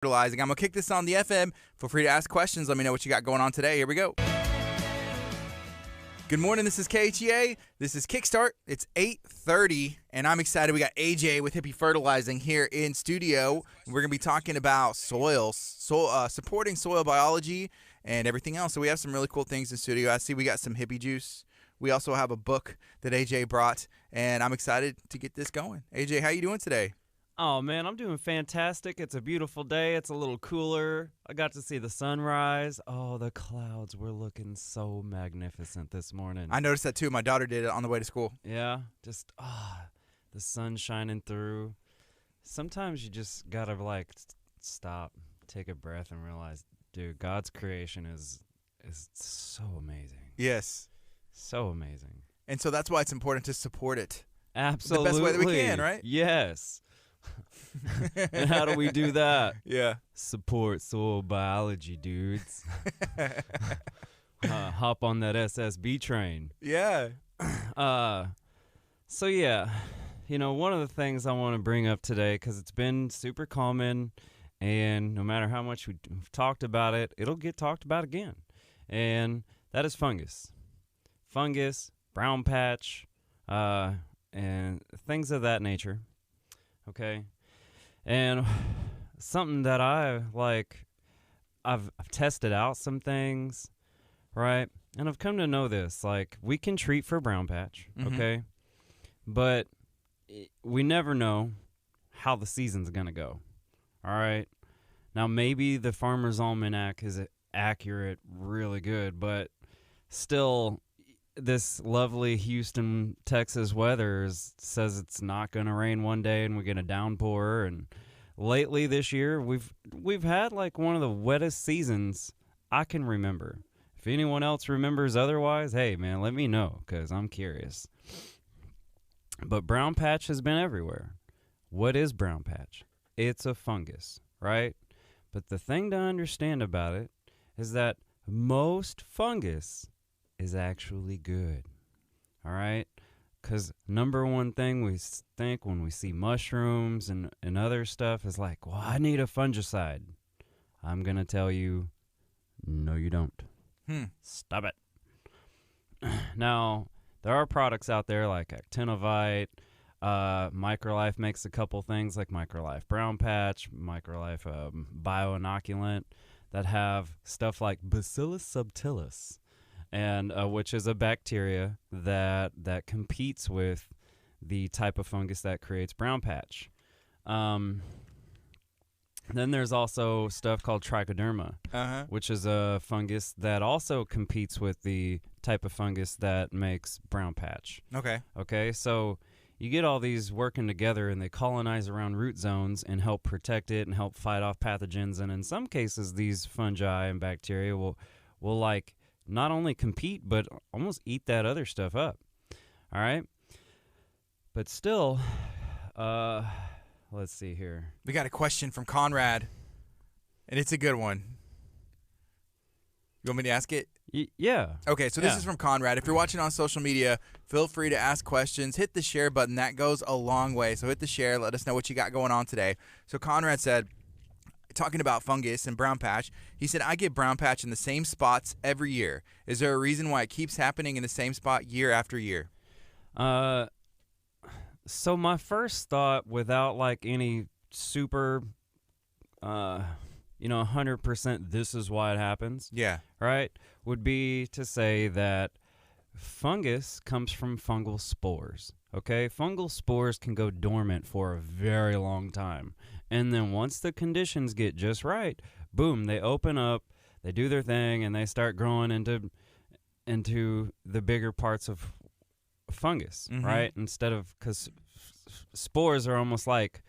Fertilizing. I'm going to kick this on the FM. Feel free to ask questions. Let me know what you got going on today. Here we go. Good morning. This is KHEA. This is Kickstart. It's 8:30, and I'm excited. We got AJ with Hippie Fertilizing here in studio. We're going to be talking about soils, supporting soil biology and everything else. So we have some really cool things in studio. I see we got some hippie juice. We also have a book that AJ brought, and I'm excited to get this going. AJ, how you doing today? Oh, man, I'm doing fantastic. It's a beautiful day. It's a little cooler. I got to see the sunrise. Oh, the clouds were looking so magnificent this morning. I noticed that, too. My daughter did it on the way to school. Yeah, just, the sun shining through. Sometimes you just got to, stop, take a breath, and realize, dude, God's creation is so amazing. Yes. So amazing. And so that's why it's important to support it. Absolutely. The best way that we can, right? Yes. And how do we do that? Yeah. Support soil biology, dudes. Hop on that SSB train. Yeah. So, yeah, one of the things I want to bring up today, because it's been super common, and no matter how much we've talked about it, it'll get talked about again. And that is fungus. Fungus, brown patch, and things of that nature. Okay, and something that I've tested out some things, right? And I've come to know this, we can treat for brown patch, okay? But we never know how the season's going to go, all right? Now, maybe the Farmer's Almanac is accurate, really good, but still, this lovely Houston, Texas weather says it's not going to rain one day and we get a downpour. And lately this year, we've had one of the wettest seasons I can remember. If anyone else remembers otherwise, hey, man, let me know because I'm curious. But brown patch has been everywhere. What is brown patch? It's a fungus, right? But the thing to understand about it is that most fungus is actually good, all right? Because number one thing we think when we see mushrooms and other stuff is well, I need a fungicide. I'm going to tell you, no, you don't. Stop it. Now, there are products out there like Actinovite. Microlife makes a couple things like Microlife Brown Patch, Microlife Bioinoculant that have stuff like Bacillus subtilis, and which is a bacteria that competes with the type of fungus that creates brown patch. Then there's also stuff called trichoderma, which is a fungus that also competes with the type of fungus that makes brown patch. Okay, so you get all these working together, and they colonize around root zones and help protect it and help fight off pathogens. And in some cases, these fungi and bacteria will not only compete, but almost eat that other stuff up. All right? But still, let's see here. We got a question from Conrad, and it's a good one. You want me to ask it? Yeah. Okay, so this is from Conrad. If you're watching on social media, feel free to ask questions. Hit the share button. That goes a long way. So hit the share. Let us know what you got going on today. So Conrad said, talking about fungus and brown patch, he said, I get brown patch in the same spots every year. Is there a reason why it keeps happening in the same spot year after year? So my first thought, without any super, 100% this is why it happens. Yeah. Right? Would be to say that fungus comes from fungal spores. Okay? Fungal spores can go dormant for a very long time. And then once the conditions get just right, boom, they open up, they do their thing, and they start growing into the bigger parts of fungus, right? Instead of, because spores are almost like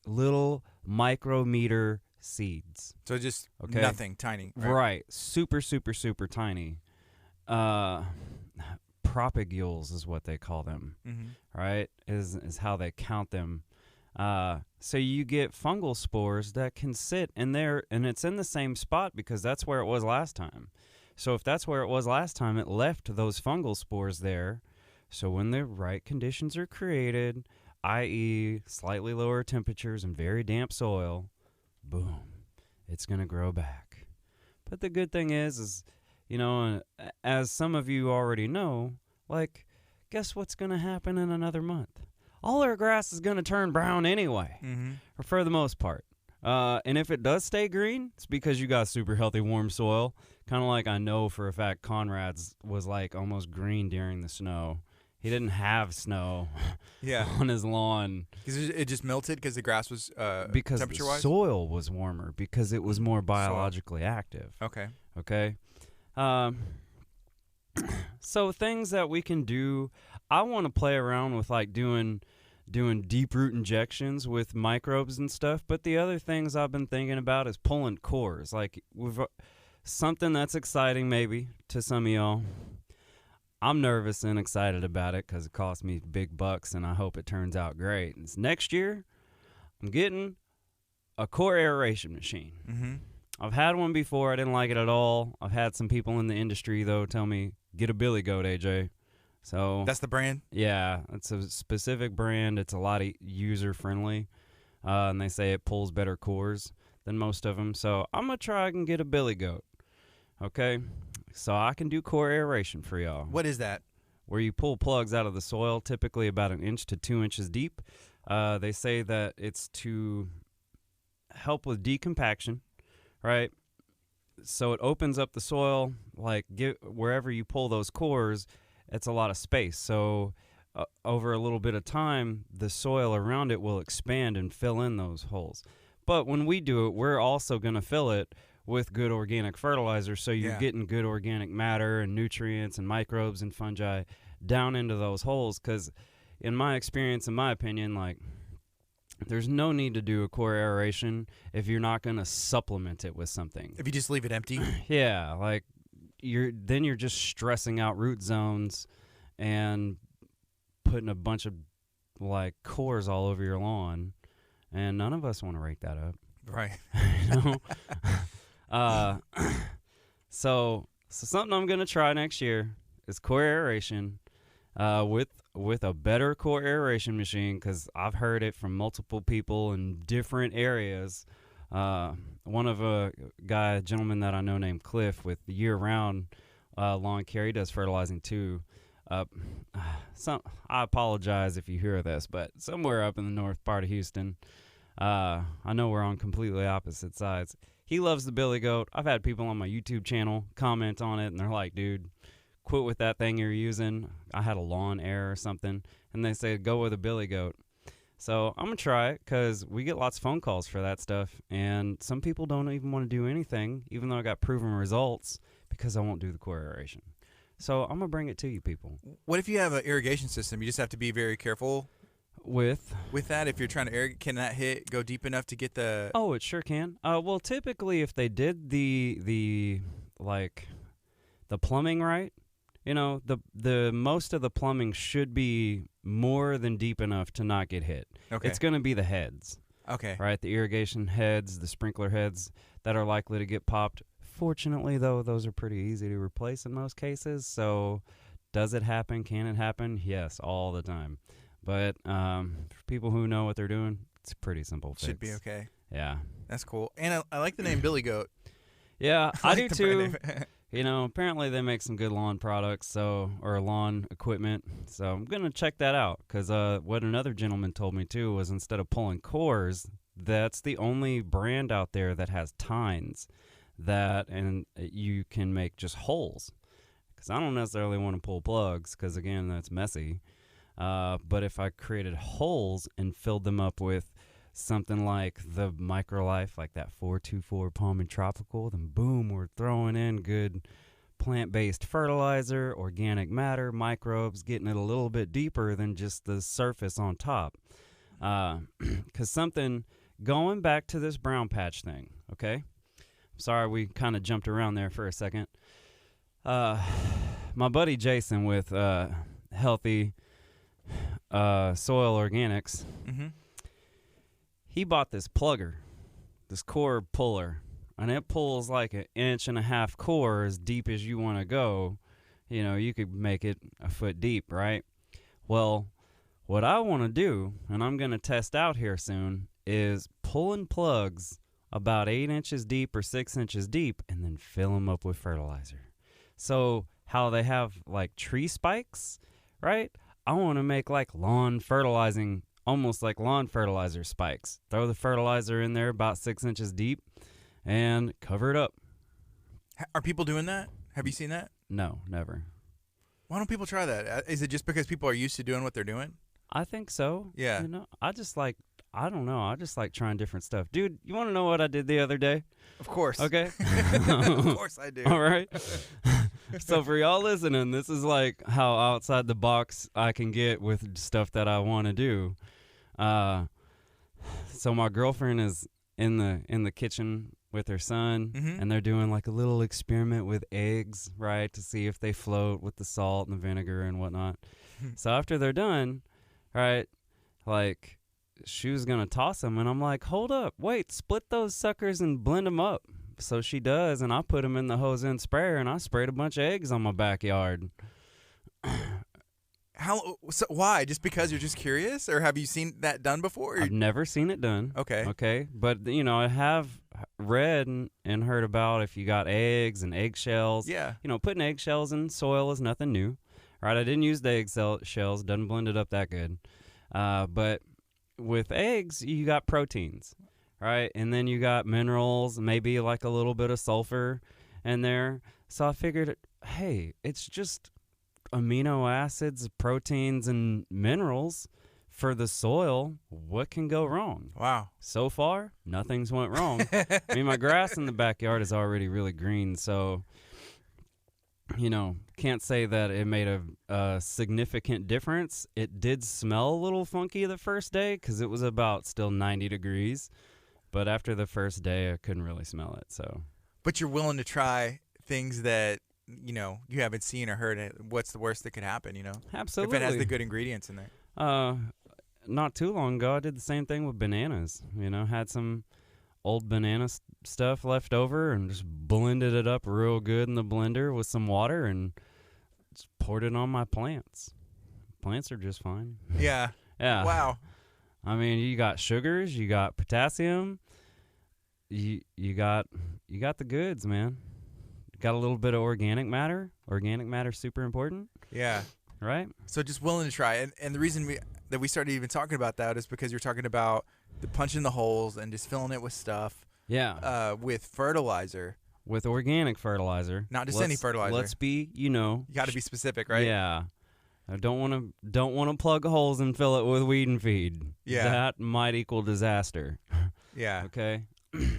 little micrometer seeds. So just nothing, tiny. Right. Super, super, super tiny. Propagules is what they call them, right? Is how they count them. So you get fungal spores that can sit in there, and it's in the same spot because that's where it was last time. So if that's where it was last time, it left those fungal spores there. So when the right conditions are created, i.e. slightly lower temperatures and very damp soil, boom, it's going to grow back. But the good thing is, you know, as some of you already know, like, guess what's going to happen in another month? All our grass is going to turn brown anyway, or for the most part. And if it does stay green, it's because you got super healthy, warm soil. Kind of like I know for a fact Conrad's was like almost green during the snow. He didn't have snow on his lawn. Because it just melted because the grass was because temperature-wise? the soil was warmer, because it was more biologically active. Okay. So things that we can do, I want to play around with like doing deep root injections with microbes and stuff. But the other things I've been thinking about is pulling cores. Like something that's exciting maybe to some of y'all. I'm nervous and excited about it because it cost me big bucks, and I hope it turns out great. It's next year, I'm getting a core aeration machine. I've had one before. I didn't like it at all. I've had some people in the industry, though, tell me, get a Billy Goat, AJ. So that's the brand? Yeah, it's a specific brand. It's a lot user-friendly, and they say it pulls better cores than most of them. So I'm going to try and get a Billy Goat, okay? So I can do core aeration for y'all. What is that? Where you pull plugs out of the soil, typically about 1 inch to 2 inches deep. They say that it's to help with decompaction, right? So it opens up the soil, like wherever you pull those cores, it's a lot of space. So over a little bit of time, the soil around it will expand and fill in those holes. But when we do it, we're also going to fill it with good organic fertilizer, so you're getting good organic matter and nutrients and microbes and fungi down into those holes. Because in my experience, in my opinion, like, there's no need to do a core aeration if you're not going to supplement it with something. If you just leave it empty? Yeah, like you're just stressing out root zones and putting a bunch of like cores all over your lawn, and none of us want to rake that up. Right. You know? So something I'm gonna try next year is core aeration, with a better core aeration machine, because I've heard it from multiple people in different areas. One of a gentleman that I know named Cliff with year-round lawn care, he does fertilizing too. I apologize if you hear this, but somewhere up in the north part of Houston, I know we're on completely opposite sides. He loves the Billy Goat. I've had people on my YouTube channel comment on it, and they're like, dude, quit with that thing you're using. I had a lawn error or something, and they say, go with a Billy Goat. So I'm going to try it because we get lots of phone calls for that stuff, and some people don't even want to do anything, even though I got proven results, because I won't do the core aeration. So I'm going to bring it to you people. What if you have an irrigation system? You just have to be very careful with that. If you're trying to irrigate, can that go deep enough to get the... Oh, it sure can. Well, typically if they did the plumbing right, you know, the most of the plumbing should be more than deep enough to not get hit. Okay. It's going to be the heads. Okay. Right, the irrigation heads, the sprinkler heads that are likely to get popped. Fortunately, though, those are pretty easy to replace in most cases. So does it happen? Can it happen? Yes, all the time. But for people who know what they're doing, it's a pretty simple fix. Should be okay. Yeah. That's cool. And I like the name Billy Goat. Yeah, I do like too. You know, apparently they make some good lawn products, or lawn equipment. So I'm going to check that out, because what another gentleman told me too was instead of pulling cores, that's the only brand out there that has tines and you can make just holes. Because I don't necessarily want to pull plugs, because again, that's messy. But if I created holes and filled them up with something like the Microlife, like that 424 Palm and Tropical, then boom, we're throwing in good plant-based fertilizer, organic matter, microbes, getting it a little bit deeper than just the surface on top. Because going back to this brown patch thing, okay? Sorry, we kind of jumped around there for a second. My buddy Jason with Healthy Soil Organics, he bought this plugger, this core puller, and it pulls like 1.5 inch core as deep as you want to go. You know, you could make it a foot deep, right? Well, what I want to do, and I'm going to test out here soon, is pulling plugs about 8 inches deep or 6 inches deep, and then fill them up with fertilizer. So how they have like tree spikes, right? I want to make like lawn fertilizing, almost like lawn fertilizer spikes. Throw the fertilizer in there about 6 inches deep and cover it up. Are people doing that? Have you seen that? No, never. Why don't people try that? Is it just because people are used to doing what they're doing? I think so. Yeah. You know, I don't know. I just like trying different stuff. Dude, you want to know what I did the other day? Of course. Okay. Of course I do. All right. So for y'all listening, this is like how outside the box I can get with stuff that I want to do. So my girlfriend is in the kitchen with her son, and they're doing like a little experiment with eggs, right, to see if they float with the salt and the vinegar and whatnot. So after they're done, right, like she was gonna toss them, and I'm like, hold up, wait, split those suckers and blend them up. So she does, and I put them in the hose end sprayer, and I sprayed a bunch of eggs on my backyard. So why? Just because you're just curious, or have you seen that done before? I've never seen it done. Okay, but you know, I have read and heard about if you got eggs and eggshells. Yeah. You know, putting eggshells in soil is nothing new, right? I didn't use the eggshells; doesn't blend it up that good. But with eggs, you got proteins, right? And then you got minerals, maybe like a little bit of sulfur in there. So I figured, hey, it's just amino acids, proteins, and minerals for the soil. What can go wrong? Wow. So far, nothing's went wrong. I mean, my grass in the backyard is already really green, so, you know, can't say that it made a significant difference. It did smell a little funky the first day because it was about still 90 degrees, but after the first day, I couldn't really smell it. So, but you're willing to try things that, you know, you haven't seen or heard. What's the worst that could happen, you know? Absolutely. If it has the good ingredients in there. Not too long ago, I did the same thing with bananas. You know, had some old banana stuff left over and just blended it up real good in the blender with some water and just poured it on my plants. Plants are just fine. Yeah. Yeah. Wow. I mean, you got sugars, you got potassium, you got the goods, man. Got a little bit of organic matter. Organic matter's super important. Yeah. Right? So just willing to try. And the reason that we started even talking about that is because you're talking about the punching the holes and just filling it with stuff. Yeah. With fertilizer. With organic fertilizer. Not just any fertilizer. Let's be, you know. You got to be specific, right? Yeah. I don't want to plug holes and fill it with weed and feed. Yeah. That might equal disaster. Yeah. Okay.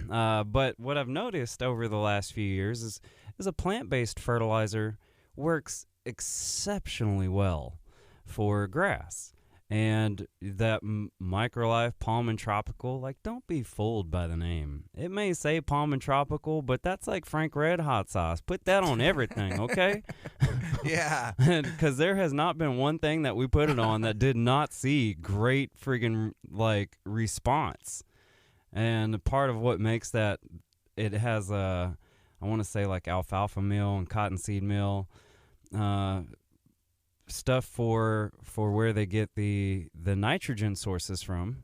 But what I've noticed over the last few years is a plant-based fertilizer works exceptionally well for grass. And that Microlife Palm and Tropical, like, don't be fooled by the name. It may say Palm and Tropical, but that's like Frank Red hot sauce. Put that on everything, okay? Yeah. Because there has not been one thing that we put it on that did not see great friggin' like response. And part of what makes that, it has I want to say like alfalfa meal and cottonseed meal, stuff for where they get the nitrogen sources from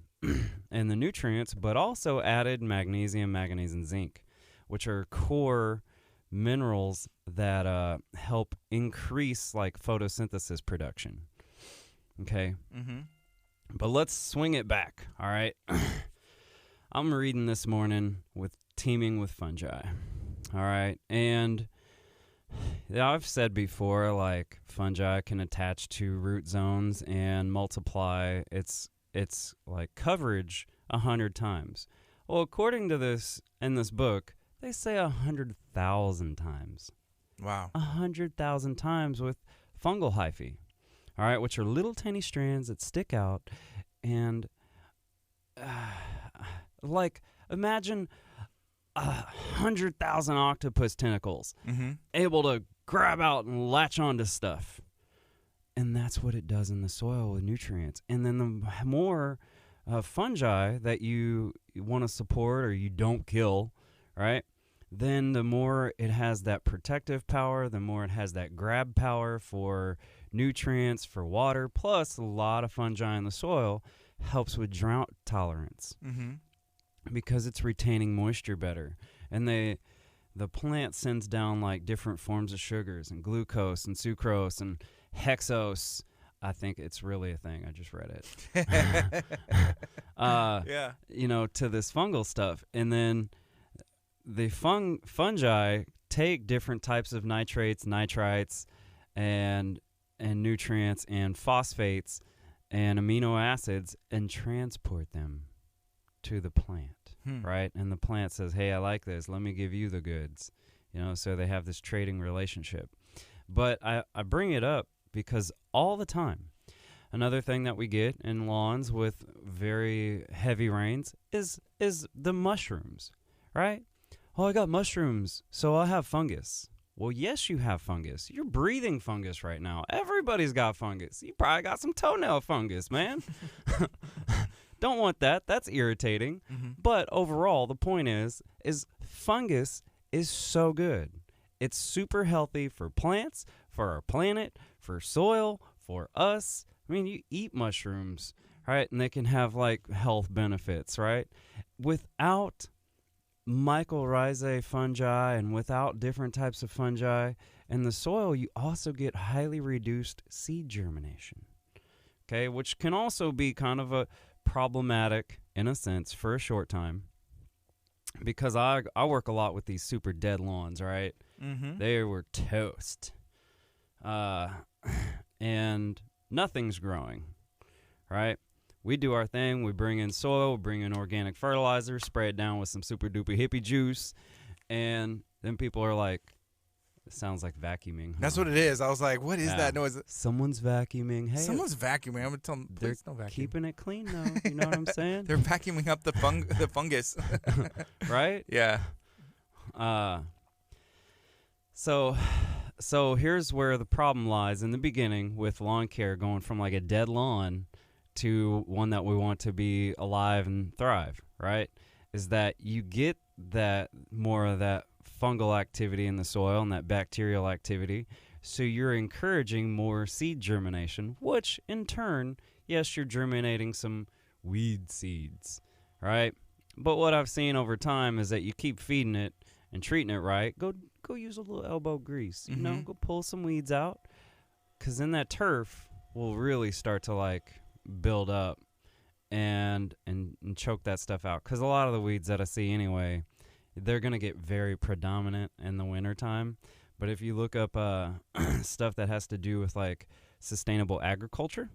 and the nutrients, but also added magnesium, manganese, and zinc, which are core minerals that help increase like photosynthesis production. Okay. Mm-hmm. But let's swing it back. All right. I'm reading this morning with teeming with fungi. All right. And I've said before, like, fungi can attach to root zones and multiply its like coverage 100 times. Well, according to this in this book, they say 100,000 times. Wow. 100,000 times with fungal hyphae. All right, which are little tiny strands that stick out, and like imagine 100,000 octopus tentacles able to grab out and latch onto stuff. And that's what it does in the soil with nutrients. And then the more fungi that you want to support or you don't kill, right, then the more it has that protective power, the more it has that grab power for nutrients, for water, plus a lot of fungi in the soil helps with drought tolerance. because it's retaining moisture better. And the plant sends down like different forms of sugars and glucose and sucrose and hexose. I think it's really a thing. I just read it. Yeah. You know, to this fungal stuff. And then the fungi take different types of nitrates, nitrites, and nutrients and phosphates and amino acids and transport them to the plant, right? And the plant says, hey, I like this. Let me give you the goods. You know, so they have this trading relationship. But I bring it up because all the time, another thing that we get in lawns with very heavy rains is the mushrooms, right? Oh, I got mushrooms, so I have fungus. Well, yes, you have fungus. You're breathing fungus right now. Everybody's got fungus. You probably got some toenail fungus, man. Don't want that. That's irritating. But overall, the point is fungus is so good. It's super healthy for plants, for our planet, for soil, for us. I mean, you eat mushrooms, right? And they can have like health benefits, right? Without mycorrhizae fungi and without different types of fungi in the soil, you also get highly reduced seed germination, okay, which can also be kind of a problematic in a sense for a short time, because I work a lot with these super dead lawns, right? They were toast, and nothing's growing, right? We do our thing. We bring in soil, bring in organic fertilizer, spray it down with some super duper hippie juice, and then people are like, it sounds like vacuuming. That's what it is. I was like, what is that noise? Someone's vacuuming. Hey, someo's vacuuming. I'm going to tell them, please don't vacuum. Keeping it clean, though. You know what I'm saying? They're vacuuming up the fungus. Right? Yeah. So here's where the problem lies in the beginning with lawn care, going from like a dead lawn to one that we want to be alive and thrive, right? Is that you get that more of that fungal activity in the soil and that bacterial activity. So you're encouraging more seed germination, which in turn, yes, you're germinating some weed seeds, right? But what I've seen over time is that you keep feeding it and treating it right. Go use a little elbow grease, you know, go pull some weeds out, because then that turf will really start to like build up and choke that stuff out. Because a lot of the weeds that I see anyway, they're going to get very predominant in the wintertime. But if you look up stuff that has to do with like sustainable agriculture,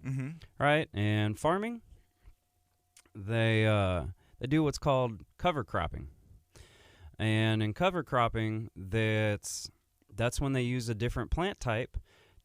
right, and farming, they do what's called cover cropping. And in cover cropping, that's when they use a different plant type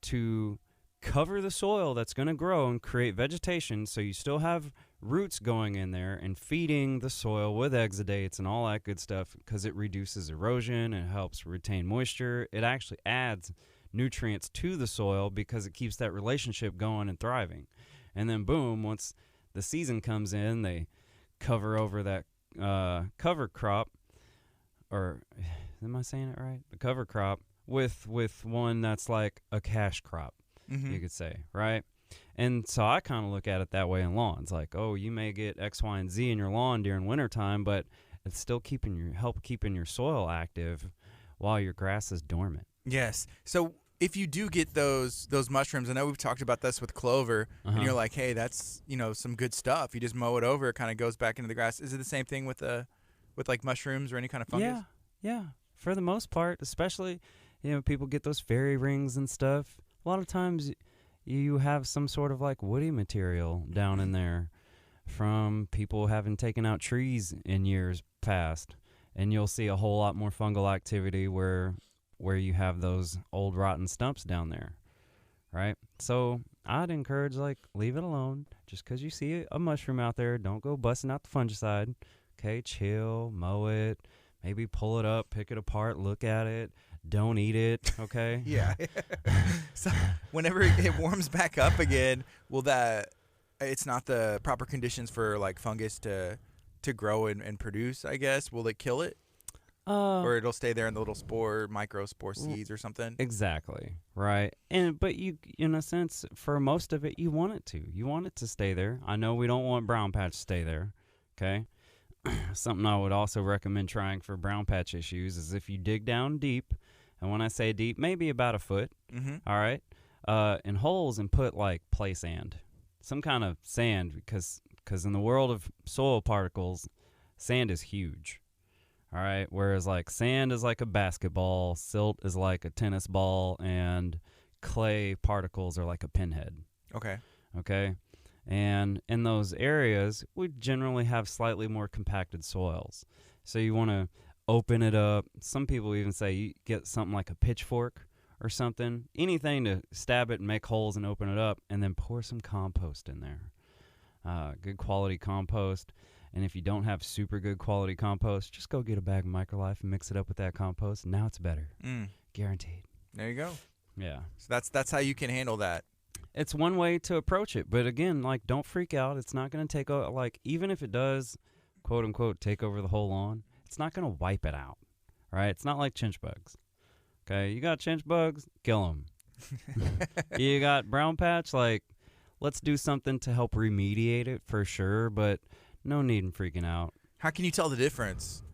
to cover the soil that's going to grow and create vegetation, so you still have roots going in there and feeding the soil with exudates and all that good stuff, because it reduces erosion and helps retain moisture. It actually adds nutrients to the soil because it keeps that relationship going and thriving. And then boom, once the season comes in, they cover over that cover crop, or am I saying it right? The cover crop with one that's like a cash crop. You could say, right? And so I kind of look at it that way in lawns. Like, oh, you may get X, Y, and Z in your lawn during wintertime, but it's still keeping your soil active while your grass is dormant. Yes. So if you do get those mushrooms, I know we've talked about this with clover, and you're like, hey, that's, you know, some good stuff. You just mow it over, it kind of goes back into the grass. Is it the same thing with like mushrooms or any kind of fungus? Yeah. For the most part, especially, you know, people get those fairy rings and stuff. A lot of times you have some sort of like woody material down in there from people having taken out trees in years past, and you'll see a whole lot more fungal activity where you have those old rotten stumps down there, right? So I'd encourage, like, leave it alone. Just because you see a mushroom out there, don't go busting out the fungicide. Okay, chill, mow it, maybe pull it up, pick it apart, look at it. Don't eat it, okay? Yeah. So whenever it warms back up again, it's not the proper conditions for like fungus to grow and produce, I guess. Will it kill it? Or it'll stay there in the little microspore seeds or something? Exactly, right. But you, in a sense, for most of it, you want it to. You want it to stay there. I know we don't want brown patch to stay there, okay? something I would also recommend trying for brown patch issues is if you dig down deep, and when I say deep, maybe about a foot, all right, in holes, and put like play sand, some kind of sand, because in the world of soil particles, sand is huge, all right, whereas like sand is like a basketball, silt is like a tennis ball, and clay particles are like a pinhead. Okay. And in those areas, we generally have slightly more compacted soils. So you want to open it up. Some people even say you get something like a pitchfork or something, anything to stab it and make holes and open it up, and then pour some compost in there. Good quality compost. And if you don't have super good quality compost, just go get a bag of Microlife and mix it up with that compost. Now it's better. Guaranteed. There you go. Yeah. So that's how you can handle that. It's one way to approach it, but again, like, don't freak out. It's not going to take even if it does, quote unquote, take over the whole lawn, it's not going to wipe it out, right? It's not like chinch bugs. Okay, you got chinch bugs, kill them. You got brown patch, like, let's do something to help remediate it for sure, but no need in freaking out. How can you tell the difference?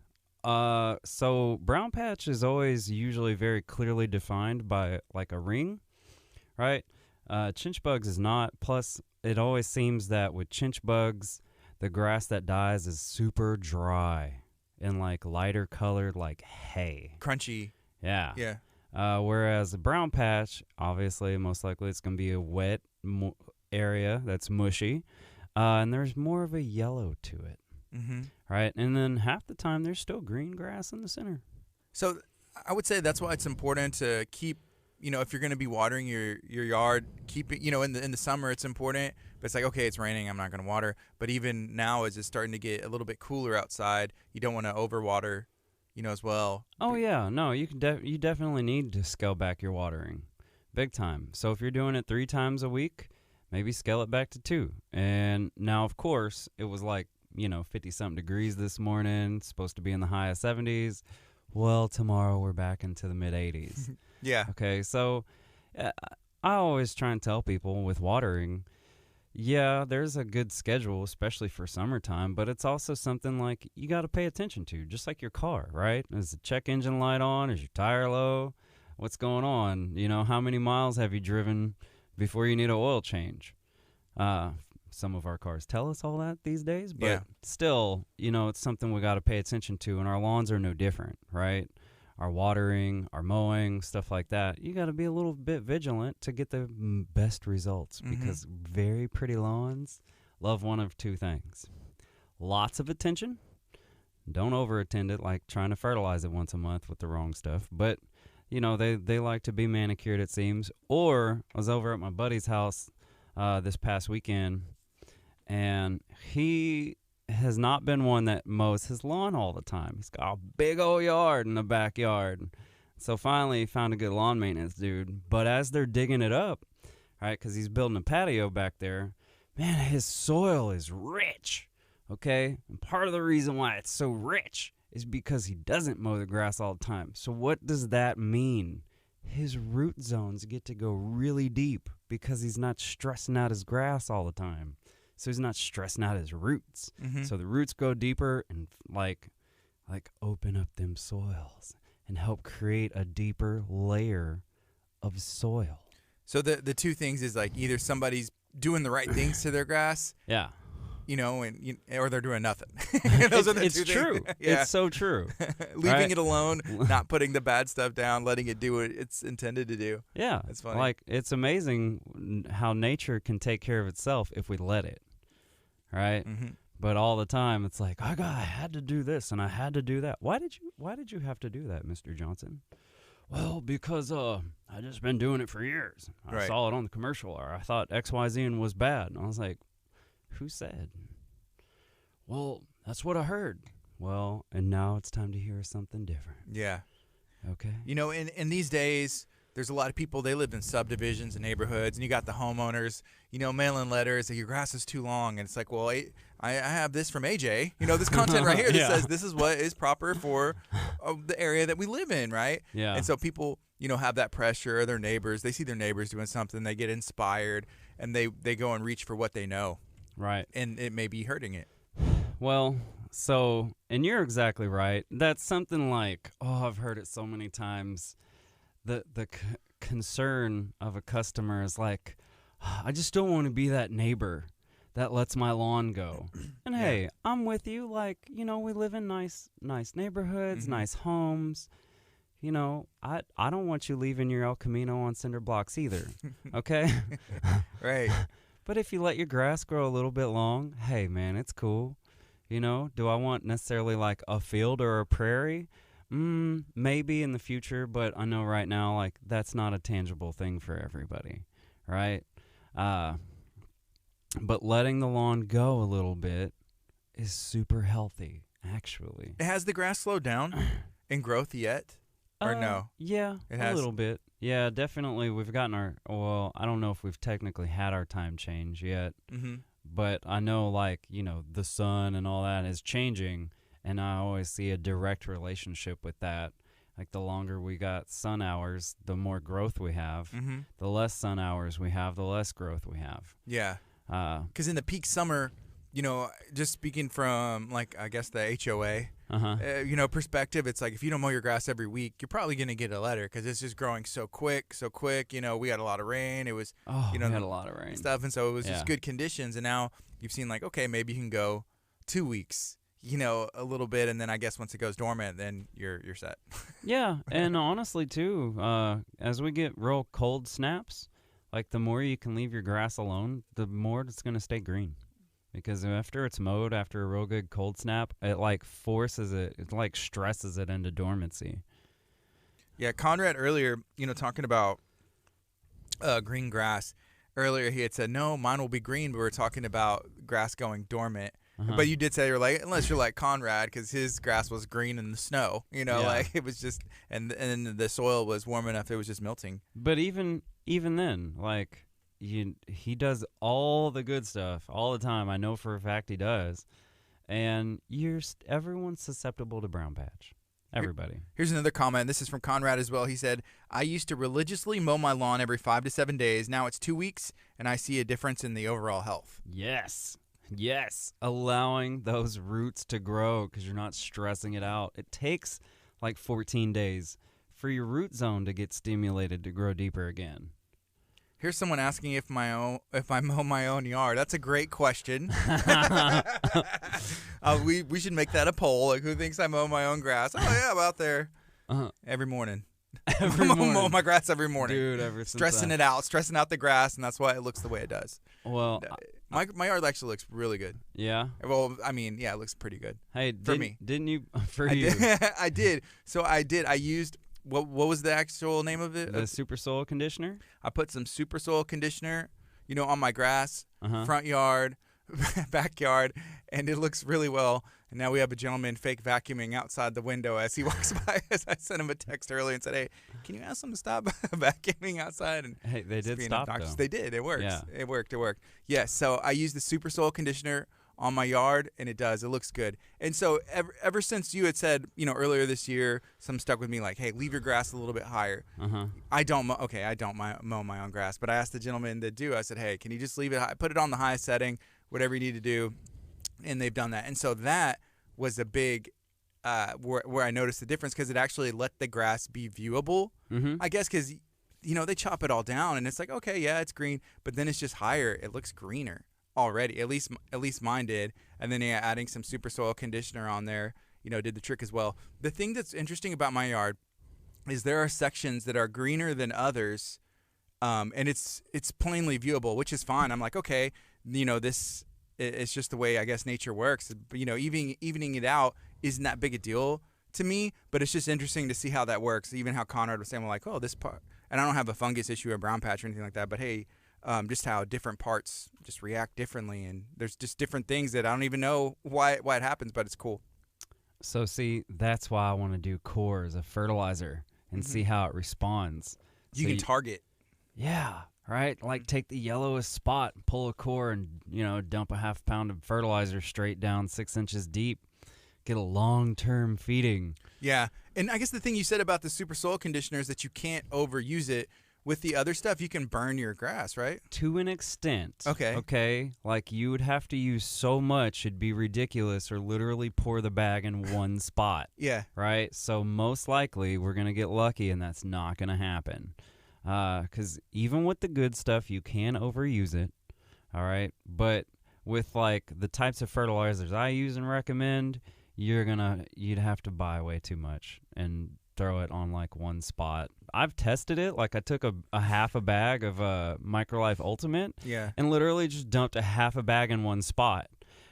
So brown patch is always usually very clearly defined by like a ring, right? Chinch bugs is not. Plus, it always seems that with chinch bugs, the grass that dies is super dry and like lighter colored, like hay. Crunchy. Yeah. Yeah. Whereas a brown patch, obviously, most likely it's going to be a wet area that's mushy, and there's more of a yellow to it. Right? And then half the time, there's still green grass in the center. So I would say that's why it's important to keep, if you're going to be watering your yard, keep it, in the summer it's important, but it's like, okay, it's raining, I'm not going to water. But even now, as it's starting to get a little bit cooler outside, you don't want to overwater, as well. Oh, yeah. No, you definitely need to scale back your watering big time. So if you're doing it 3 times a week, maybe scale it back to 2. And now, of course, it was like, 50-something degrees this morning, supposed to be in the high of 70s. Well, tomorrow we're back into the mid-80s. Yeah. Okay, so I always try and tell people with watering, yeah, there's a good schedule, especially for summertime, but it's also something like you got to pay attention to, just like your car, right? Is the check engine light on? Is your tire low? What's going on? How many miles have you driven before you need an oil change? Some of our cars tell us all that these days, but still, it's something we got to pay attention to, and our lawns are no different, right? Our watering, our mowing, stuff like that. You got to be a little bit vigilant to get the best results, because very pretty lawns love one of 2 things. Lots of attention. Don't over-attend it, like trying to fertilize it once a month with the wrong stuff, but they like to be manicured, it seems. Or I was over at my buddy's house this past weekend, and he has not been one that mows his lawn all the time. He's got a big old yard in the backyard. So finally he found a good lawn maintenance dude. But as they're digging it up, right, because he's building a patio back there, man, his soil is rich, okay? And part of the reason why it's so rich is because he doesn't mow the grass all the time. So what does that mean? His root zones get to go really deep because he's not stressing out his grass all the time. So he's not stressing out his roots. So the roots go deeper and like open up them soils and help create a deeper layer of soil. So the 2 things is like either somebody's doing the right things to their grass. Yeah. Or they're doing nothing. Those are the 2 things. It's true. Yeah. It's so true. Leaving it alone, not putting the bad stuff down, letting it do what it's intended to do. Yeah. That's funny. Like, it's amazing how nature can take care of itself if we let it. Right? But all the time, it's like, I had to do this and I had to do that. Why did you have to do that, Mr. Johnson? Well, because I just been doing it for years. I saw it on the commercial, or I thought XYZ was bad. And I was like, who said? Well, that's what I heard. Well, and now it's time to hear something different. Yeah. Okay. In these days, there's a lot of people, they live in subdivisions and neighborhoods, and you got the homeowners, mailing letters that your grass is too long. And it's like, well, I have this from AJ, this content right here that says this is what is proper for the area that we live in, right? Yeah. And so people, have that pressure, their neighbors, they see their neighbors doing something, they get inspired, and they go and reach for what they know. Right. And it may be hurting it. Well, So, and you're exactly right. That's something like, I've heard it so many times. The concern of a customer is like, I just don't want to be that neighbor that lets my lawn go. And hey, I'm with you. Like, we live in nice neighborhoods, nice homes. I don't want you leaving your El Camino on cinder blocks either. Okay? Right. But if you let your grass grow a little bit long, hey, man, it's cool. Do I want necessarily like a field or a prairie? Maybe in the future, but I know right now, like, that's not a tangible thing for everybody, right? But letting the lawn go a little bit is super healthy, actually. Has the grass slowed down in growth yet? Or no? Yeah, a little bit. Yeah, definitely. We've gotten I don't know if we've technically had our time change yet, but I know, like, the sun and all that is changing, and I always see a direct relationship with that. Like, the longer we got sun hours, the more growth we have. The less sun hours we have, the less growth we have. Yeah. Because in the peak summer, just speaking from, like, I guess the HOA, perspective, it's like if you don't mow your grass every week, you're probably going to get a letter because it's just growing so quick. We had a lot of rain. It was, we had a lot of rain. Stuff, and so it was just good conditions. And now you've seen, like, okay, maybe you can go 2 weeks. A little bit, and then I guess once it goes dormant, then you're set. Yeah, and honestly, too, as we get real cold snaps, like, the more you can leave your grass alone, the more it's going to stay green. Because after it's mowed, after a real good cold snap, it, like, forces it, like, stresses it into dormancy. Yeah, Conrad earlier, talking about green grass, earlier he had said, no, mine will be green, but we were talking about grass going dormant. But you did say you're like, unless you're like Conrad, because his grass was green in the snow, like it was just, and the soil was warm enough, it was just melting. But even then, like, he does all the good stuff all the time. I know for a fact he does, and everyone's susceptible to brown patch. Everybody. Here's another comment. This is from Conrad as well. He said, I used to religiously mow my lawn every 5 to 7 days. Now it's 2 weeks, and I see a difference in the overall health. Yes, allowing those roots to grow because you're not stressing it out. It takes like 14 days for your root zone to get stimulated to grow deeper again. Here's someone asking if I mow my own yard. That's a great question. We should make that a poll. Like, who thinks I mow my own grass? Oh yeah, I'm out there every morning. Mow my grass every morning. Dude, stressing out the grass, and that's why it looks the way it does. Well, my yard actually looks really good. Yeah. Well, I mean, yeah, it looks pretty good. Hey, for me, didn't you? For you, I did. So I did. I used what was the actual name of it? The Super Soil Conditioner. I put some Super Soil Conditioner, on my grass, front yard, backyard, and it looks really well. And now we have a gentleman fake vacuuming outside the window as he walks by. As I sent him a text earlier and said, "Hey, can you ask him to stop vacuuming outside?" And hey, they did stop. Though. They did. It works. Yeah. It worked. Yes. So I used the Super Soil Conditioner on my yard, and it does. It looks good. And so ever since you had said, earlier this year, some stuck with me like, "Hey, leave your grass a little bit higher." I don't mow my own grass, but I asked the gentleman that do. I said, "Hey, can you just leave it high? Put it on the highest setting, whatever you need to do." And they've done that. And so that was a big where I noticed the difference because it actually let the grass be viewable. I guess because, they chop it all down and it's like, okay, yeah, it's green. But then it's just higher. It looks greener already. At least mine did. And then adding some Super Soil Conditioner on there, did the trick as well. The thing that's interesting about my yard is there are sections that are greener than others. And it's plainly viewable, which is fine. I'm like, okay, this... It's just the way I guess nature works. Evening it out isn't that big a deal to me, but it's just interesting to see how that works. Even how Conrad was saying, well, like, oh, this part, and I don't have a fungus issue or brown patch or anything like that, but hey, just how different parts just react differently, and there's just different things that I don't even know why it happens, but it's cool. So see, that's why I want to do core as a fertilizer and see how it responds. You can target. Yeah. Right? Like take the yellowest spot, pull a core, and, dump a half pound of fertilizer straight down 6 inches deep. Get a long-term feeding. Yeah. And I guess the thing you said about the Super Soil Conditioner is that you can't overuse it with the other stuff, you can burn your grass, right? To an extent. Okay. Okay. Like you would have to use so much, it'd be ridiculous, or literally pour the bag in one spot. Yeah. Right? So most likely we're going to get lucky, and that's not going to happen. Because even with the good stuff, you can overuse it. All right. But with like the types of fertilizers I use and recommend, you'd have to buy way too much and throw it on like one spot. I've tested it. Like I took a half a bag of Microlife Ultimate, and literally just dumped a half a bag in one spot.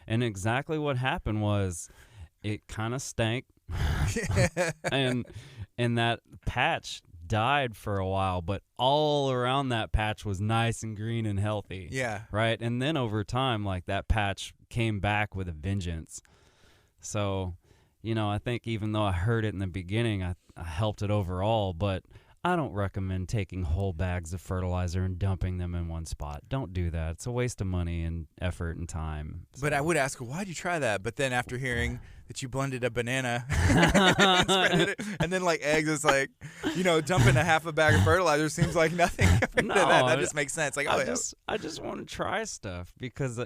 And exactly what happened was it kind of stank, and that patch died for a while, but all around that patch was nice and green and healthy. Yeah. Right. And then over time, like that patch came back with a vengeance. So, I think even though I heard it in the beginning, I helped it overall, but I don't recommend taking whole bags of fertilizer and dumping them in one spot. Don't do that. It's a waste of money and effort and time. But I would ask, why'd you try that? But then after hearing that you blended a banana and spread it, and then like eggs, it's like, dumping a half a bag of fertilizer seems like nothing compared to that. That just makes sense. Like, I just want to try stuff because,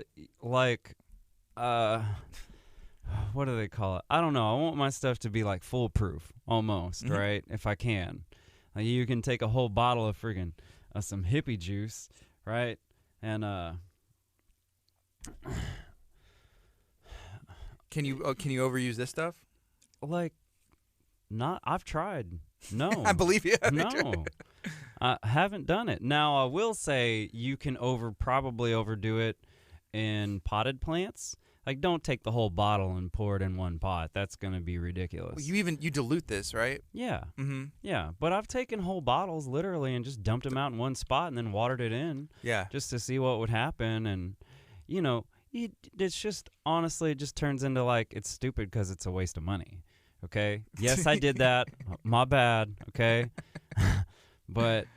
what do they call it? I don't know. I want my stuff to be like foolproof almost, right? If I can. Like you can take a whole bottle of friggin' some hippie juice, right? And can you overuse this stuff? Like, not. I've tried. No, I believe you. No, I haven't done it. Now I will say you can probably overdo it in potted plants. Like, don't take the whole bottle and pour it in one pot. That's going to be ridiculous. Well, you dilute this, right? Yeah. Mm-hmm. Yeah. But I've taken whole bottles literally and just dumped them out in one spot and then watered it in. Yeah. Just to see what would happen. And, it's just, honestly, it just turns into like, it's stupid because it's a waste of money. Okay? Yes, I did that. My bad. Okay? But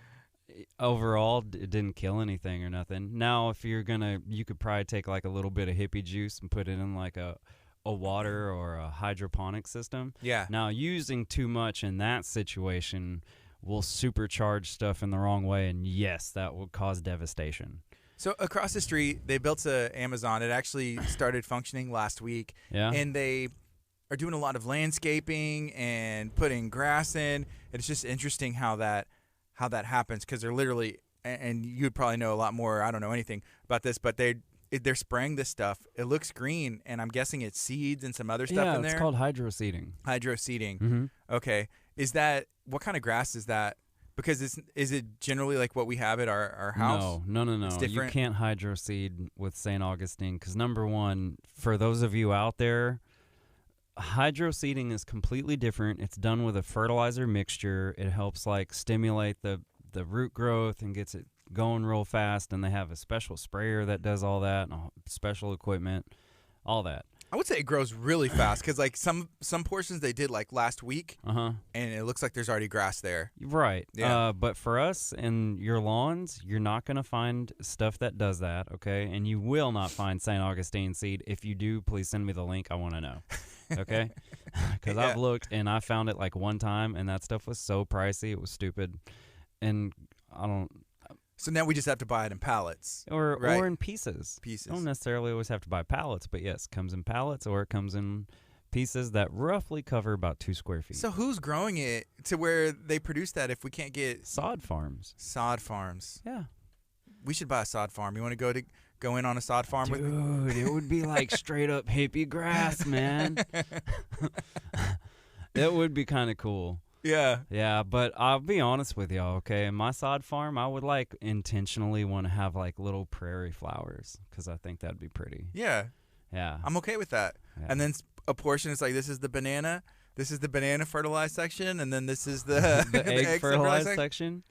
overall, it didn't kill anything or nothing. Now, if you could probably take like a little bit of hippie juice and put it in like a water or a hydroponic system. Yeah. Now, using too much in that situation will supercharge stuff in the wrong way, and yes, that will cause devastation. So across the street, they built a Amazon. It actually started functioning last week. Yeah. And they are doing a lot of landscaping and putting grass in. And it's just interesting how that happens, because they're literally, and you'd probably know a lot more, I don't know anything about this, but they're spraying this stuff. It looks green, and I'm guessing it's seeds and some other stuff in there. Yeah, it's called hydroseeding. Hydroseeding. Mm-hmm. Okay. What kind of grass is that? Because is it generally like what we have at our house? No. It's different? You can't hydroseed with St. Augustine because, number one, for those of you out there, hydroseeding is completely different. It's done with a fertilizer mixture. It helps like stimulate the root growth and gets it going real fast, and they have a special sprayer that does all that and special equipment, all that. I would say it grows really fast because like some portions they did like last week, and it looks like there's already grass there. Right. Yeah. But for us and your lawns, you're not going to find stuff that does that, okay? And you will not find St. Augustine seed. If you do, please send me the link. I want to know. Okay? Because I've looked, and I found it like one time, and that stuff was so pricey. It was stupid. And I don't... So now we just have to buy it in pallets. Or right? in pieces. Pieces. You don't necessarily always have to buy pallets, but yes, it comes in pallets, or it comes in pieces that roughly cover about 2 square feet. So who's growing it to where they produce that if we can't get... Sod farms. Sod farms. Yeah. We should buy a sod farm. You want to go in on a sod farm with me? Dude, it would be like straight up hippie grass, man. That would be kind of cool. Yeah. Yeah, but I'll be honest with y'all, okay? In my sod farm, I would like intentionally want to have like little prairie flowers because I think that'd be pretty. Yeah. Yeah. I'm okay with that. Yeah. And then a portion is like, this is the banana fertilized section, and then this is the the egg fertilized section.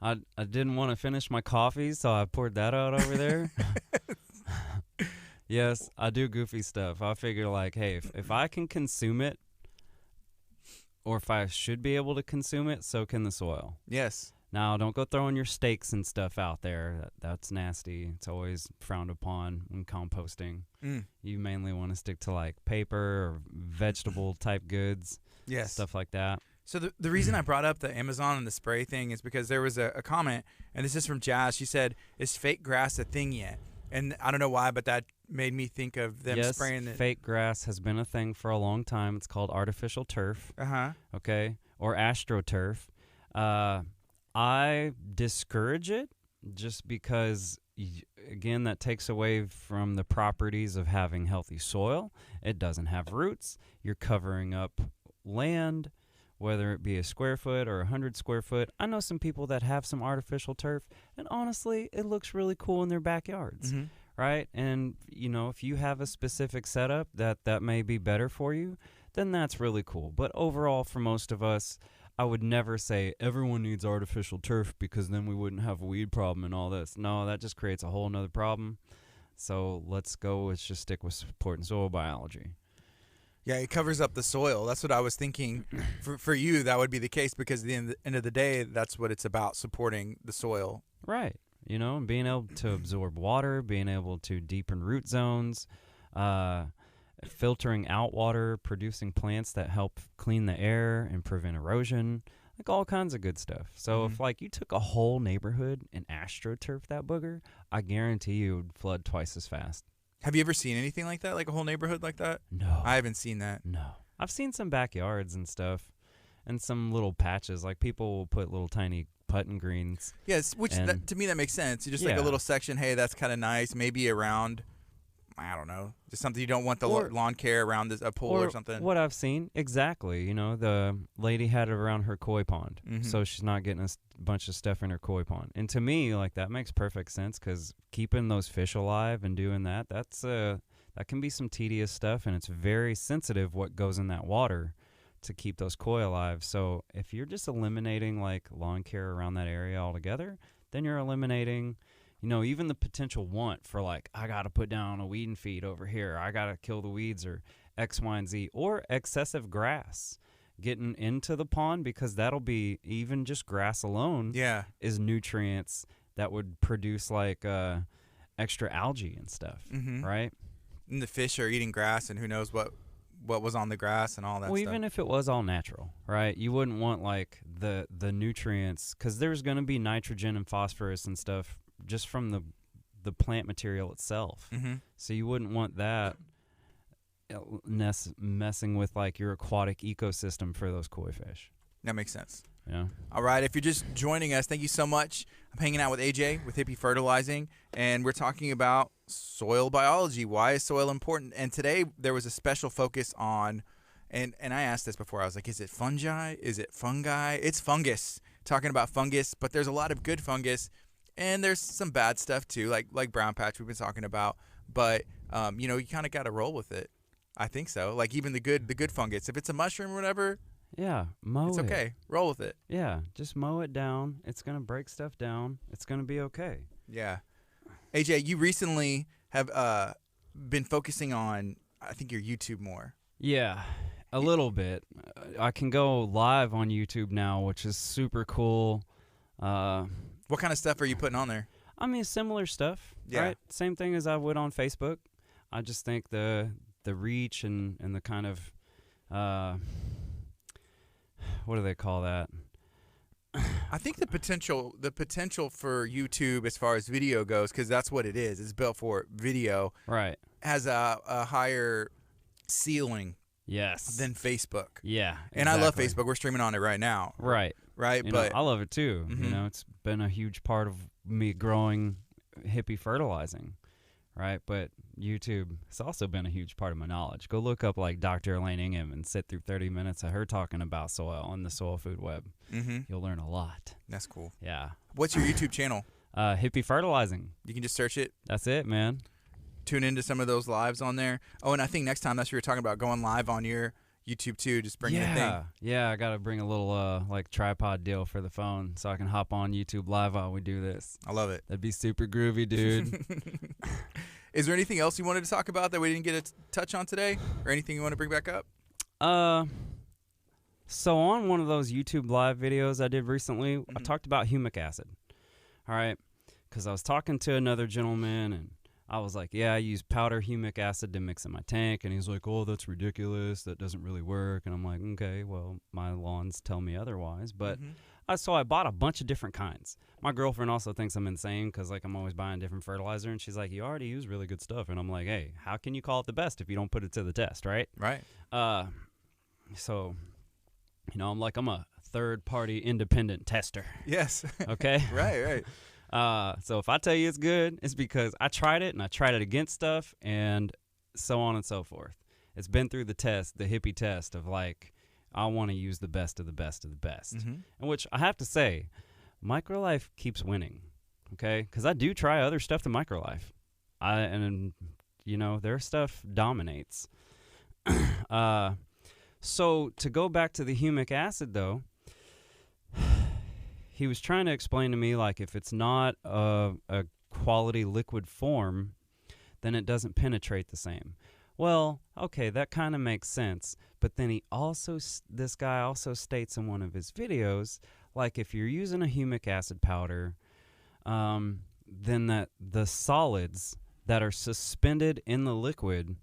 I didn't want to finish my coffee, so I poured that out over there. Yes, I do goofy stuff. I figure like, hey, if I can consume it, or if I should be able to consume it, so can the soil. Yes. Now, don't go throwing your steaks and stuff out there. That's nasty. It's always frowned upon when composting. You mainly want to stick to like paper or vegetable type goods. Yes. Stuff like that. So the reason I brought up the Amazon and the spray thing is because there was a comment, and this is from Jazz. She said, "Is fake grass a thing yet?" And I don't know why, but that made me think of them spraying it. Fake grass has been a thing for a long time. It's called artificial turf. Okay, or astroturf. I discourage it just because, again, that takes away from the properties of having healthy soil. It doesn't have roots. You're covering up land, whether it be a square foot or 100 square foot. I know some people that have some artificial turf, and honestly, it looks really cool in their backyards, right? And, you know, if you have a specific setup that may be better for you, then that's really cool. But overall, for most of us, I would never say everyone needs artificial turf because then we wouldn't have a weed problem and all this. No, that just creates a whole nother problem. So let's just stick with supporting soil biology. Yeah, it covers up the soil. That's what I was thinking. For you, that would be the case because at the end of the day, that's what it's about, supporting the soil. Right. You know, and being able to absorb water, being able to deepen root zones, filtering out water, producing plants that help clean the air and prevent erosion, like all kinds of good stuff. So if like you took a whole neighborhood and astroturfed that booger, I guarantee you it would flood twice as fast. Have you ever seen anything like that, like a whole neighborhood like that? No. I haven't seen that. No. I've seen some backyards and stuff and some little patches. Like people will put little tiny putting greens. Yes, which to me that makes sense. You just like a little section, hey, that's kind of nice. Maybe around, I don't know, just something you don't want the lawn care around a pool or something. What I've seen, exactly. You know, the lady had it around her koi pond, so she's not getting a bunch of stuff in her koi pond. And to me, like, that makes perfect sense because keeping those fish alive and doing that can be some tedious stuff, and it's very sensitive what goes in that water to keep those koi alive. So if you're just eliminating, like, lawn care around that area altogether, then you're eliminating, you know, even the potential want for, like, I got to put down a weed and feed over here. I got to kill the weeds or X, Y, and Z. Or excessive grass getting into the pond, because that'll be, even just grass alone is nutrients that would produce, like, extra algae and stuff, right? And the fish are eating grass, and who knows what was on the grass and all that stuff. Well, even if it was all natural, right? You wouldn't want, like, the nutrients, because there's going to be nitrogen and phosphorus and stuff just from the plant material itself. So you wouldn't want that messing with, like, your aquatic ecosystem for those koi fish. That makes sense. Yeah. All right, if you're just joining us, thank you so much. I'm hanging out with AJ with Hippie Fertilizing, and we're talking about soil biology. Why is soil important? And today there was a special focus on, and I asked this before, I was like, is it fungi? Is it fungi? It's fungus. Talking about fungus, but there's a lot of good fungus, and there's some bad stuff too, like brown patch we've been talking about. But you know, you kind of got to roll with it. I think so. Like even the good fungus. If it's a mushroom or whatever, mow it. It's okay. Roll with it. Yeah, just mow it down. It's gonna break stuff down. It's gonna be okay. Yeah. AJ, you recently have been focusing on, I think, your YouTube more. Yeah, a little bit. I can go live on YouTube now, which is super cool. What kind of stuff are you putting on there? I mean, similar stuff. Yeah. Right? Same thing as I would on Facebook. I just think the reach and the kind of what do they call that? I think the potential for YouTube as far as video goes, because that's what it is. It's built for video. Right. Has a higher ceiling. Yes. Than Facebook. Yeah. Exactly. And I love Facebook. We're streaming on it right now. Right. Right. But I love it too. You know, it's been a huge part of me growing Hippie Fertilizing. Right. But YouTube has also been a huge part of my knowledge. Go look up like Dr. Elaine Ingham and sit through 30 minutes of her talking about soil on the soil food web. You'll learn a lot. That's cool. Yeah. What's your YouTube channel? Hippie Fertilizing. You can just search it. That's it, man. Tune into some of those lives on there. Oh, and I think next time that's what you're talking about, going live on your YouTube too, just bringing a thing. Yeah, I got to bring a little like tripod deal for the phone so I can hop on YouTube live while we do this. I love it. That'd be super groovy, dude. Is there anything else you wanted to talk about that we didn't get to touch on today, or anything you want to bring back up? So on one of those YouTube live videos I did recently, I talked about humic acid. All right, because I was talking to another gentleman, and I was like, yeah, I use powder humic acid to mix in my tank. And he's like, oh, that's ridiculous. That doesn't really work. And I'm like, okay, well, my lawns tell me otherwise. But so I bought a bunch of different kinds. My girlfriend also thinks I'm insane because, like, I'm always buying different fertilizer. And she's like, you already use really good stuff. And I'm like, hey, how can you call it the best if you don't put it to the test, right? Right. So, you know, I'm a third-party independent tester. Yes. Okay? Right. So if I tell you it's good, it's because I tried it and I tried it against stuff and so on and so forth. It's been through the test, the hippie test of like, I want to use the best of the best of the best. And which I have to say, Microlife keeps winning, okay? Because I do try other stuff than Microlife. And you know, their stuff dominates. So to go back to the humic acid, though, he was trying to explain to me, like, if it's not a quality liquid form, then it doesn't penetrate the same. Well, okay, that kind of makes sense. But then this guy also states in one of his videos, like, if you're using a humic acid powder, then that the solids that are suspended in the liquid,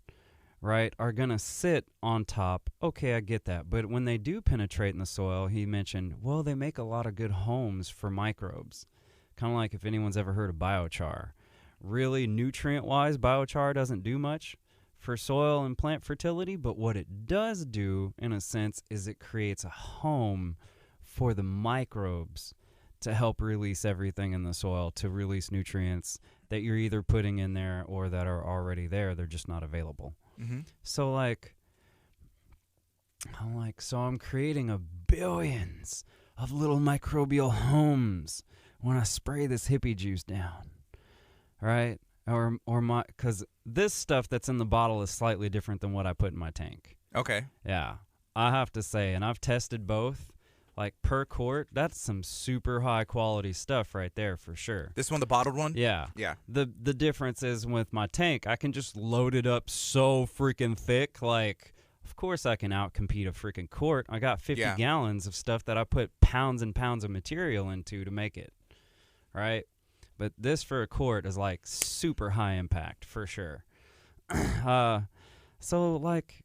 right, are going to sit on top. Okay, I get that. But when they do penetrate in the soil, he mentioned, well, they make a lot of good homes for microbes. Kind of like if anyone's ever heard of biochar. Really, nutrient-wise, biochar doesn't do much for soil and plant fertility, but what it does do, in a sense, is it creates a home for the microbes to help release everything in the soil, to release nutrients that you're either putting in there or that are already there. They're just not available. So I'm creating billions of little microbial homes when I spray this hippie juice down, right? Because this stuff that's in the bottle is slightly different than what I put in my tank. Okay. Yeah, I have to say, and I've tested both. Like, per quart, that's some super high quality stuff right there for sure. This one, the bottled one? Yeah. The difference is with my tank, I can just load it up so freaking thick. Like, of course I can outcompete a freaking quart. I got 50 gallons of stuff that I put pounds and pounds of material into to make it, right? But this for a quart is like super high impact for sure. So like,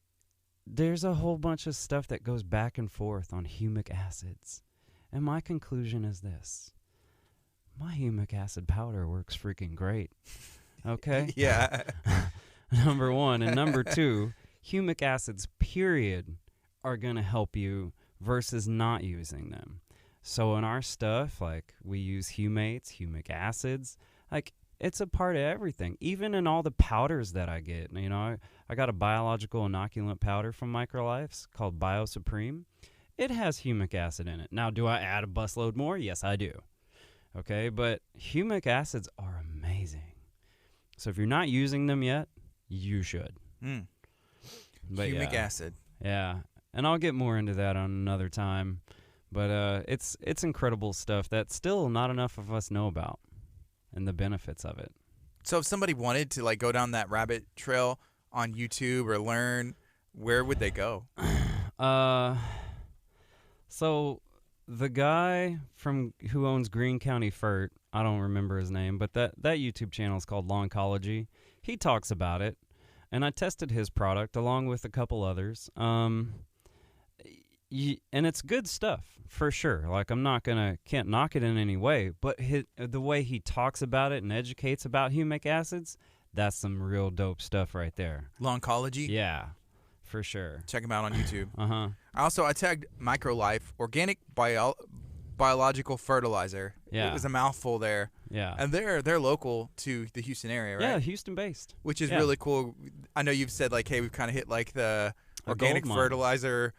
there's a whole bunch of stuff that goes back and forth on humic acids. And my conclusion is this. My humic acid powder works freaking great. Okay? Yeah. Number one. And number two, humic acids, period, are going to help you versus not using them. So in our stuff, like, we use humates, humic acids. Like, it's a part of everything. Even in all the powders that I get. You know, I got a biological inoculant powder from Microlife's called BioSupreme. It has humic acid in it. Now, do I add a busload more? Yes, I do. Okay, but humic acids are amazing. So if you're not using them yet, you should. But humic acid. Yeah, and I'll get more into that on another time. But it's incredible stuff that still not enough of us know about. And the benefits of it. So if somebody wanted to, like, go down that rabbit trail on YouTube or learn, where would they go? So the guy who owns Greene County Fert, I don't remember his name, but that YouTube channel is called Lawncology. He talks about it, and I tested his product along with a couple others. And it's good stuff for sure. Like, can't knock it in any way, but the way he talks about it and educates about humic acids, that's some real dope stuff right there. Lawncology? Yeah, for sure. Check him out on YouTube. I tagged Microlife, organic biological fertilizer. Yeah. It was a mouthful there. Yeah. And they're local to the Houston area, right? Yeah, Houston based. Which is really cool. I know you've said, like, hey, we've kind of hit like the organic fertilizer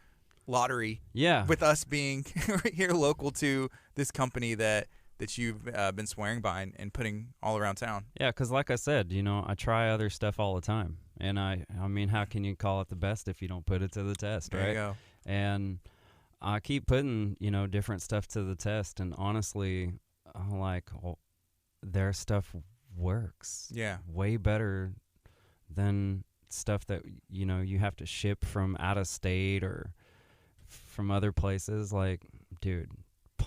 lottery, with us being here local to this company that you've been swearing by and putting all around town. Yeah, because like I said, you know, I try other stuff all the time, and I mean, how can you call it the best if you don't put it to the test, right? There you go. And I keep putting, you know, different stuff to the test, and honestly, I'm like, their stuff works. Yeah, way better than stuff that, you know, you have to ship from out of state or from other places. Like, dude,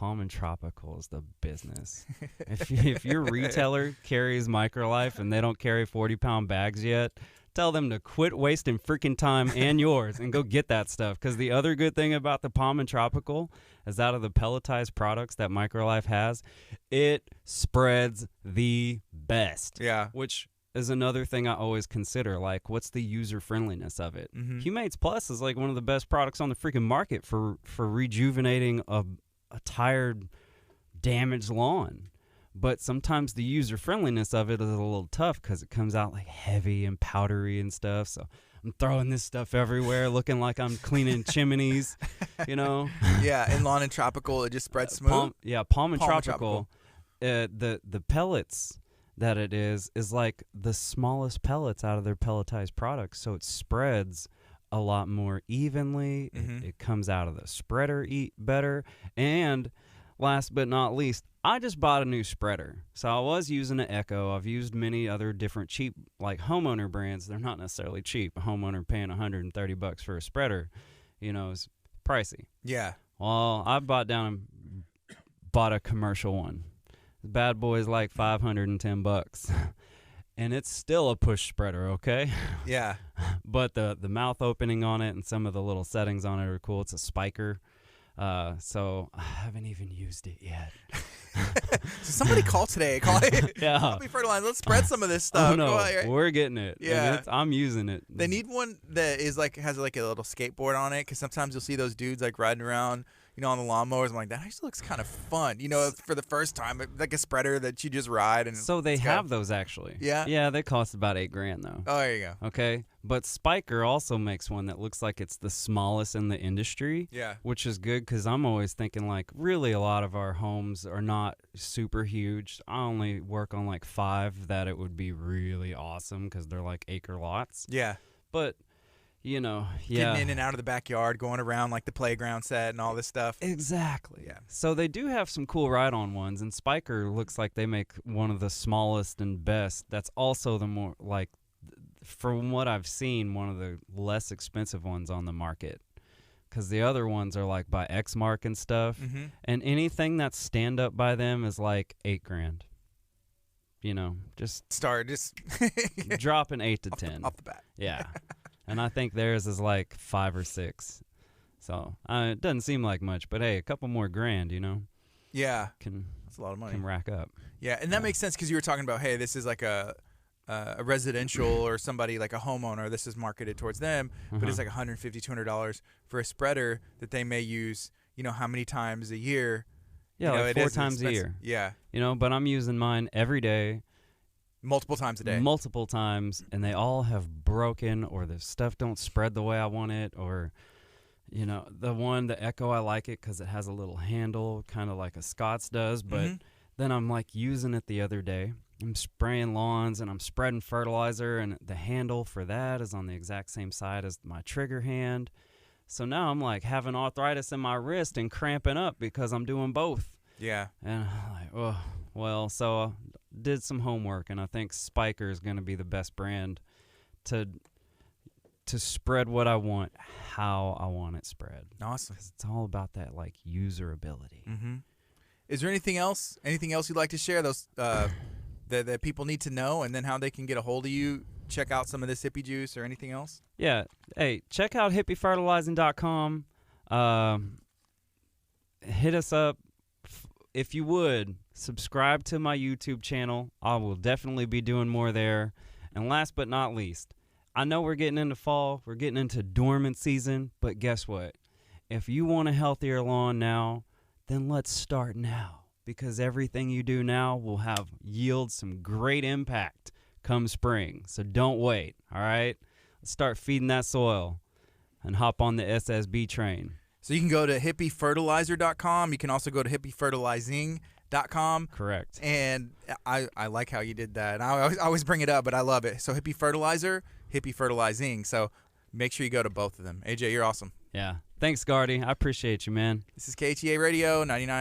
Palm and Tropical is the business. If your retailer carries Microlife and they don't carry 40-pound bags yet, tell them to quit wasting freaking time and yours and go get that stuff. Because the other good thing about the Palm and Tropical is out of the pelletized products that Microlife has, it spreads the best. Yeah. Which is another thing I always consider. Like, what's the user friendliness of it? Humates Plus is like one of the best products on the freaking market for rejuvenating a tired, damaged lawn. But sometimes the user friendliness of it is a little tough because it comes out like heavy and powdery and stuff. So I'm throwing this stuff everywhere, looking like I'm cleaning chimneys, you know? Yeah, in Lawn and Tropical, it just spreads smooth. Palm and Tropical. The pellets that it is like the smallest pellets out of their pelletized products. So it spreads a lot more evenly. It comes out of the spreader better. And last but not least, I just bought a new spreader. So I was using an Echo. I've used many other different cheap, like homeowner brands. They're not necessarily cheap. A homeowner paying $130 for a spreader, is pricey. Yeah. Well, I bought a commercial one. The bad boy's like $510. And it's still a push spreader, okay? Yeah. But the mouth opening on it and some of the little settings on it are cool. It's a spiker. So I haven't even used it yet. So somebody call today. Yeah. Hippie Fertilizing. Let's spread some of this stuff. Oh, no, we're getting it. Yeah. I'm using it. They need one that is has like a little skateboard on it, because sometimes you'll see those dudes like riding around, on the lawnmowers. I'm like, that actually looks kind of fun. For the first time, like a spreader that you just ride. And so they have those actually. Yeah. Yeah, they cost about $8,000 though. Oh, there you go. Okay, but Spiker also makes one that looks like it's the smallest in the industry. Yeah. Which is good because I'm always thinking like really a lot of our homes are not super huge. I only work on like 5 that it would be really awesome because they're like acre lots. Yeah. But getting in and out of the backyard, going around like the playground set and all this stuff. Exactly. Yeah. So they do have some cool ride-on ones, and Spiker looks like they make one of the smallest and best. That's also the more, like, from what I've seen, one of the less expensive ones on the market. Because the other ones are like by Exmark and stuff, and anything that's stand-up by them is like $8,000. Just dropping 8 to 10 off the bat. Yeah. And I think theirs is like 5 or 6. So it doesn't seem like much, but hey, a couple more grand, Yeah. That's a lot of money. Can rack up. Yeah, and that makes sense because you were talking about, hey, this is like a residential or somebody like a homeowner. This is marketed towards them, but it's like $150, $200 for a spreader that they may use, how many times a year? Yeah, like 4 times a year. Yeah. But I'm using mine every day. Multiple times a day. Multiple times, and they all have broken, or the stuff don't spread the way I want it, or, the Echo, I like it because it has a little handle, kind of like a Scott's does, but then I'm like using it the other day. I'm spraying lawns, and I'm spreading fertilizer, and the handle for that is on the exact same side as my trigger hand. So now I'm like having arthritis in my wrist and cramping up because I'm doing both. Yeah. And I'm like, oh, well, so did some homework, and I think Spiker is going to be the best brand to spread what I want, how I want it spread. Awesome. 'Cause it's all about that like userability. Is there anything else you'd like to share? Those that people need to know, and then how they can get a hold of you, check out some of this hippie juice or anything else? Yeah. Hey, check out hippiefertilizing.com. Hit us up. If you would, subscribe to my YouTube channel. I will definitely be doing more there. And last but not least, I know we're getting into fall. We're getting into dormant season. But guess what? If you want a healthier lawn now, then let's start now. Because everything you do now will yield some great impact come spring. So don't wait, all right? Let's start feeding that soil and hop on the SSB train. So you can go to hippiefertilizer.com. You can also go to hippiefertilizing.com. Correct. And I like how you did that. And I always bring it up, but I love it. So Hippie Fertilizer, Hippie Fertilizing. So make sure you go to both of them. AJ, you're awesome. Yeah. Thanks, Gardy. I appreciate you, man. This is KHEA Radio 99.